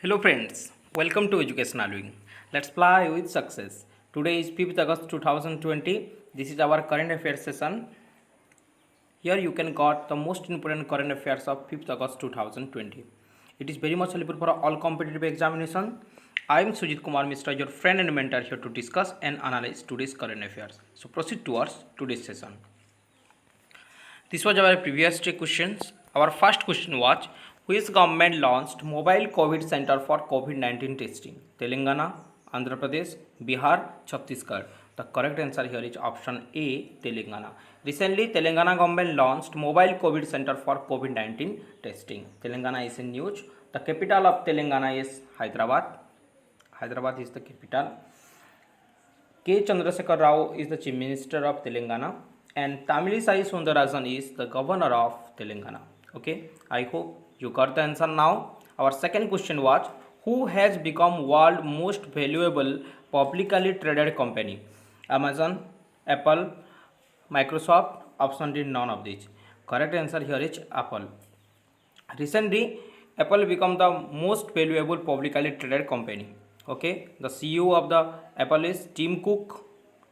Hello friends, welcome to Educational Wing. Let's fly with success. Today is 5th August 2020. This is our current affairs session. Here you can got the most important current affairs of 5th August 2020. It is very much helpful for all competitive examination. I am Sujit Kumar Mishra, your friend and mentor here to discuss and analyze today's current affairs. So proceed towards today's session. This was our previous two questions. Our first question was, which government launched mobile COVID center for COVID-19 testing? Telangana, Andhra Pradesh, Bihar, Chhattisgarh. The correct answer here is option A, Telangana. Recently, Telangana government launched mobile COVID center for COVID-19 testing. Telangana is in news. The capital of Telangana is Hyderabad. Hyderabad is the capital. K. Chandrasekhar Rao is the Chief Minister of Telangana and Tamilisai Sundararajan is the Governor of Telangana. Okay, I hope you got the answer now. Our second question was, who has become world most valuable publicly traded company? Amazon, Apple, Microsoft, option D, none of these. Correct answer here is Apple. Recently, Apple become the most valuable publicly traded company. Okay, the CEO of the Apple is Tim Cook.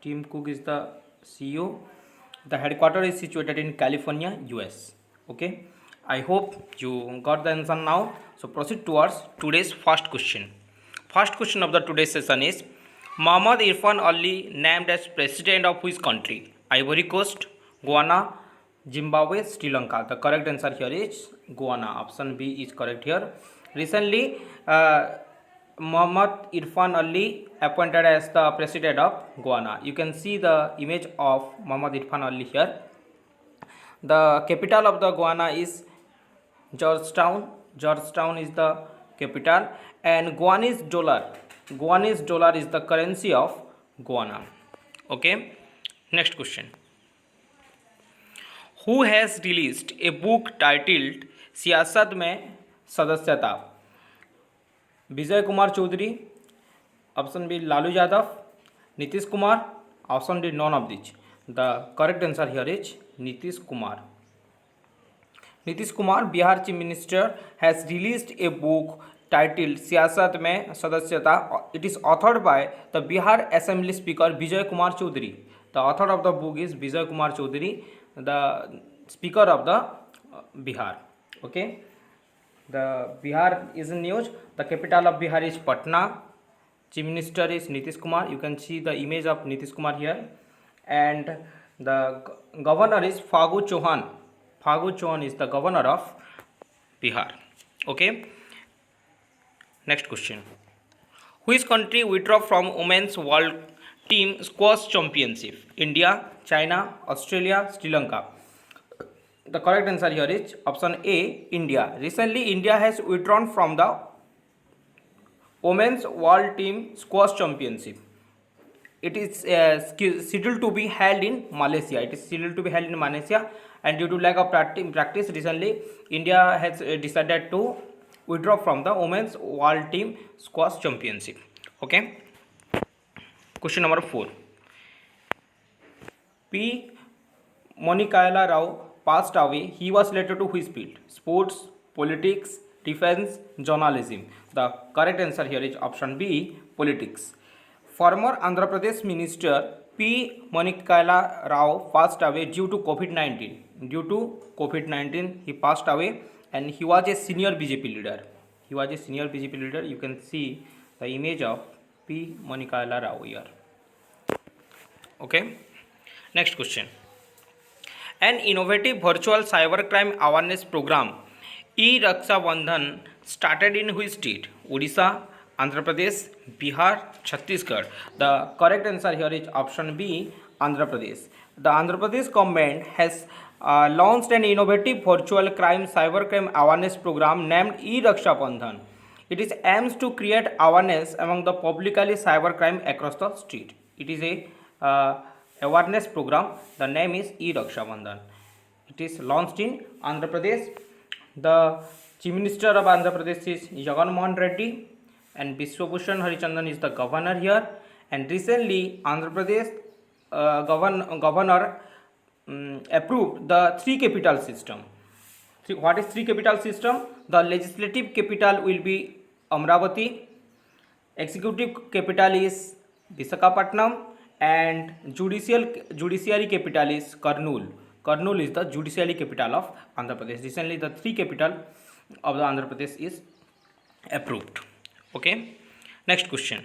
Tim Cook is the CEO. The headquarters is situated in California, US. Okay, I hope you got the answer now. So proceed towards today's first question. First question of the today's session is, Mohammad Irfan Ali named as president of which country? Ivory Coast, Guyana, Zimbabwe, Sri Lanka. The correct answer here is Guyana. Option B is correct here. Recently, Mohammad Irfan Ali appointed as the president of Guyana. You can see the image of Mohammad Irfan Ali here. The capital of the Guyana is Georgetown. Georgetown is the capital, and Guyanese dollar. Guyanese dollar is the currency of Guyana. Okay. Next question. Who has released a book titled सियासत में सदस्यता? Vijay Kumar Chaudhary, option B Lalu Yadav, Nitish Kumar, option D none of these. The correct answer here is Nitish Kumar. Nitish Kumar, Bihar chief minister, has released a book titled सियासत में सदस्यता. It is authored by the Bihar Assembly Speaker Vijay Kumar Chaudhary. The author of the book is Vijay Kumar Chaudhary, the Speaker of the Bihar. Okay. The Bihar is in news. The capital of Bihar is Patna. Chief Minister is Nitish Kumar. You can see the image of Nitish Kumar here. And the governor is Fagu Chauhan. Fagu Chauhan is the governor of Bihar. Okay. Next question. Which country withdraw from Women's World Team Squash Championship? India, China, Australia, Sri Lanka. The correct answer here is option A, India. Recently, India has withdrawn from the Women's World Team Squash Championship. It is scheduled to be held in Malaysia. It is scheduled to be held in Malaysia, and due to lack of practice, recently India has decided to withdraw from the Women's World Team Squash Championship. Okay. Question number 4. P. Monikaila Rao passed away. He was related to which field? Sports, politics, defense, journalism. The correct answer here is option B, politics. Former Andhra Pradesh Minister P. Monikaila Rao passed away due to COVID-19. Due to COVID-19, he passed away, and he was a senior BJP leader. He was a senior BJP leader. You can see the image of P. Monikaila Rao here. Okay. Next question. An innovative virtual cybercrime awareness program, E-Raksha Bandhan, started in which state? Odisha, Andhra Pradesh, Bihar, Chhattisgarh. The correct answer here is option B, Andhra Pradesh. The Andhra Pradesh government has launched an innovative virtual cybercrime awareness program named E-Raksha Bandhan. It is aims to create awareness among the publicly cybercrime across the street. It is a awareness program. The name is E-Raksha Bandhan. It is launched in Andhra Pradesh. The Chief Minister of Andhra Pradesh is Jagan Mohan Reddy, and Biswabhushan Harichandan is the governor here. And recently, Andhra Pradesh governor approved the three capital system. What is three capital system? The legislative capital will be Amravati. Executive capital is Visakhapatnam, and judiciary capital is Kurnool. Kurnool is the judiciary capital of Andhra Pradesh. Recently, the three capital of the Andhra Pradesh is approved. Okay. Next question.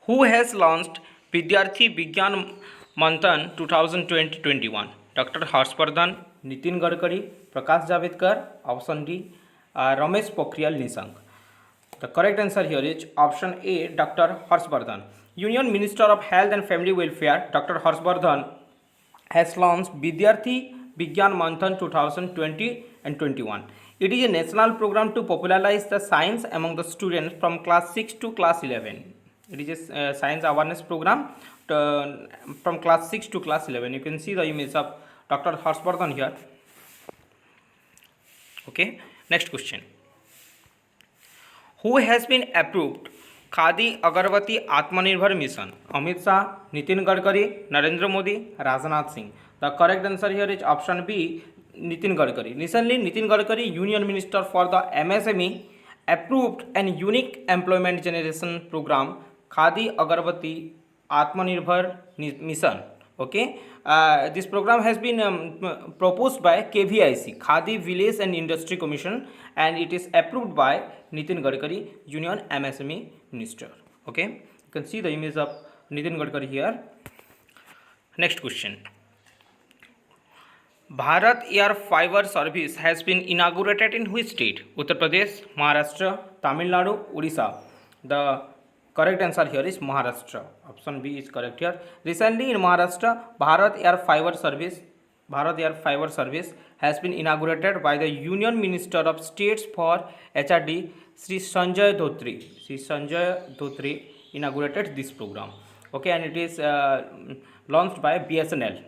Who has launched Vidyarthi Vigyan Manthan 2020-21? Dr. Harshvardhan, Nitin Gadkari, Prakash Javadekar. Option D, Ramesh Pokhriyal Nishank. The correct answer here is option A, Dr. Harshvardhan. Union Minister of Health and Family Welfare, Dr. Harshvardhan, has launched Vidyarthi Vigyan Manthan 2020 and 21. It is a national program to popularize the science among the students from class 6 to class 11. It is a science awareness program from class 6 to class 11. You can see the image of Dr. Harshvardhan here. Okay. Next question. Who has been approved Khadi Agarbatti Atmanirbhar Mission? Amit Shah, Nitin Gadkari, Narendra Modi, Rajnath Singh. The correct answer here is option B, Nitin Gadkari. Recently, Nitin Gadkari, Union Minister for the MSME, approved an unique employment generation program, Khadi Agarbatti Atmanirbhar Mission. Okay, this program has been proposed by KVIC, Khadi Village and Industry Commission, and it is approved by Nitin Gadkari, Union MSME Minister. Okay, you can see the image of Nitin Gadkari here. Next question. Bharat Air Fiber Service has been inaugurated in which state? Uttar Pradesh, Maharashtra, Tamil Nadu, Odisha. The correct answer here is Maharashtra. Option B is correct here. Recently in Maharashtra, Bharat Air Fiber Service has been inaugurated by the Union Minister of States for HRD, Sri Sanjay Dhotri. Sri Sanjay Dhotri inaugurated this program. Okay, and it is launched by BSNL.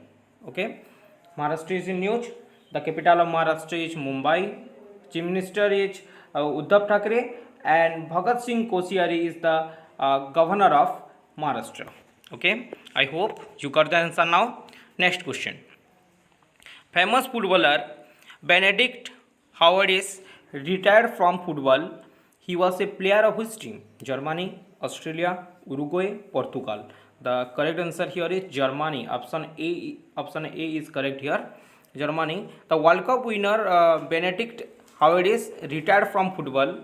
Okay, Maharashtra is in news. The capital of Maharashtra is Mumbai. Chief Minister is Uddhav Thackeray, and Bhagat Singh Koshyari is the governor of Maharashtra. Okay, I hope you got the answer now. Next question. Famous footballer Benedict Howard is retired from football. He was a player of which team? Germany, Australia, Uruguay, Portugal. The correct answer here is Germany. Option A is correct here. Germany. The World Cup winner Benedict Howard is retired from football,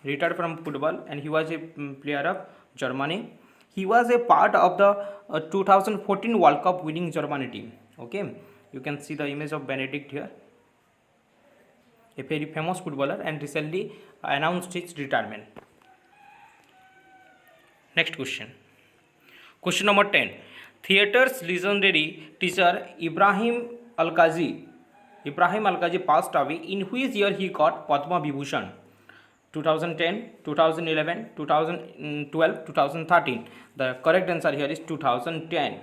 and he was a player of Germany. He was a part of the 2014 World Cup winning Germany team. Okay, you can see the image of Benedict here, a very famous footballer, and recently announced his retirement. Next question. Question number 10. Theatre's legendary teacher Ibrahim Alkazi passed away. In which year he got Padma Vibhushan? 2010, 2011, 2012, 2013. The correct answer here is 2010.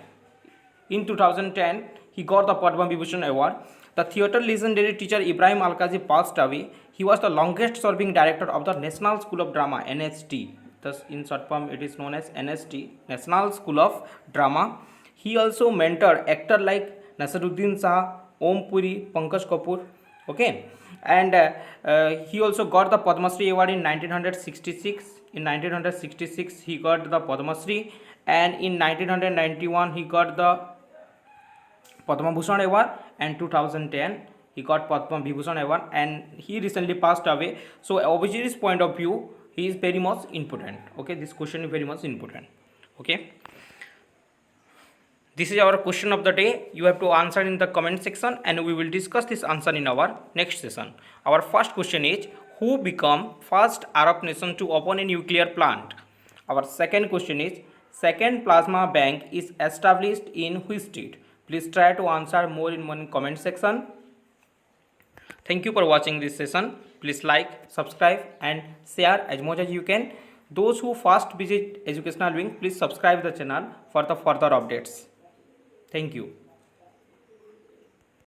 In 2010, he got the Padma Vibhushan award. The theatre legendary teacher Ibrahim Alkazi passed away. He was the longest serving director of the National School of Drama, NST. Thus, in short form, it is known as NST, National School of Drama. He also mentored actors like Naseeruddin Shah, Om Puri, Pankaj Kapoor. Okay, and he also got the Padma Shri award in 1966. In 1966, he got the Padma Shri, and in 1991, he got the Padma Bhushan award, and 2010 he got Padma Vibhushan award, and he recently passed away. So, Obviously, point of view, he is very much important. Okay, this question is very much important. Okay, this is our question of the day. You have to answer in the comment section, and we will discuss this answer in our next session. Our first question is, who became first Arab nation to open a nuclear plant? Our second question is, second plasma bank is established in which state? Please try to answer more in one comment section. Thank you for watching this session. Please like, subscribe and share as much as you can. Those who first visit Educational Wing, please subscribe the channel for the further updates. Thank you.